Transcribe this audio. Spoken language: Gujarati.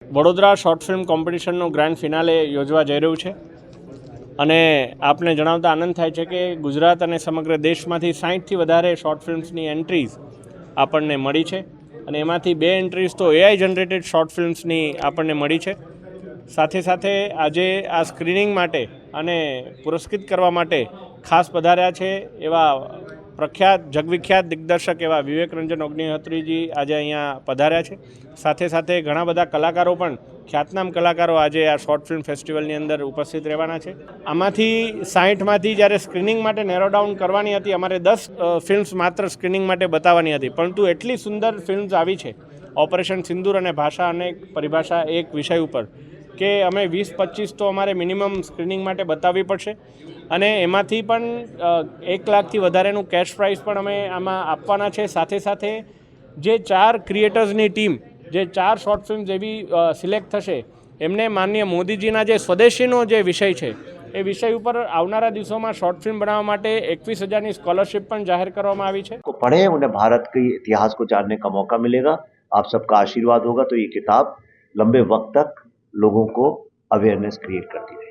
વડોદરા શોર્ટ ફિલ્મ કોમ્પિટિશનનું ગ્રાન્ડ ફિનાલે યોજવા જઈ રહ્યું છે અને આપને જણાવતા આનંદ થાય છે કે ગુજરાત અને સમગ્ર દેશમાંથી 60થી વધારે શોર્ટ ફિલ્મ્સની એન્ટ્રીઝ આપણને મળી છે અને એમાંથી 2 એન્ટ્રીઝ તો એઆઈ જનરેટેડ શોર્ટ ફિલ્મ્સની આપણને મળી છે। સાથે સાથે આજે આ સ્ક્રીનિંગ માટે અને પુરસ્કૃત કરવા માટે ખાસ પધાર્યા છે એવા પ્રખ્યાત જગવિખ્યાત દિગ્દર્શક એવા વિવેક રંજન અગ્નિહોત્રીજી આજે અહીંયા પધાર્યા છે। સાથે સાથે ઘણા બધા કલાકારો પણ ખ્યાતનામ કલાકારો આજે આ શોર્ટ ફિલ્મ ફેસ્ટિવલની અંદર ઉપસ્થિત રહેવાના છે। આમાંથી 60માંથી જ્યારે સ્ક્રીનિંગ માટે નેરો ડાઉન કરવાની હતી, અમારે 10 ફિલ્મ્સ માત્ર સ્ક્રીનિંગ માટે બતાવવાની હતી, પરંતુ એટલી સુંદર ફિલ્મ્સ આવી છે ઓપરેશન સિંદૂર અને ભાષા અને પરિભાષા એક વિષય ઉપર કે અમે 20-25 તો અમારે મિનિમમ સ્ક્રીનિંગ માટે બતાવવી પડશે અને એમાંથી પણ 1 લાખથી વધારેનું કેશ પ્રાઇઝ પણ અમે આમાં આપવાના છે। સાથે સાથે જે 4 ક્રિએટર્સની ટીમ જે 4 શોર્ટ ફિલ્મ્સ એવી સિલેક્ટ થશે એમને માનનીય મોદીજીના જે સ્વદેશીનો જે વિષય છે એ વિષય ઉપર આવનારા દિવસોમાં શોર્ટ ફિલ્મ બનાવવા માટે 21,000ની સ્કોલરशिप પણ જાહેર કરવામાં આવી છે। को पढ़ें, उन्हें भारत के इतिहास को जानने का मौका मिलेगा। आप सबका आशीर्वाद होगा तो ये किताब लंबे वक्त तक लोगों को अवेयरनेस क्रिएट करती रहेगी।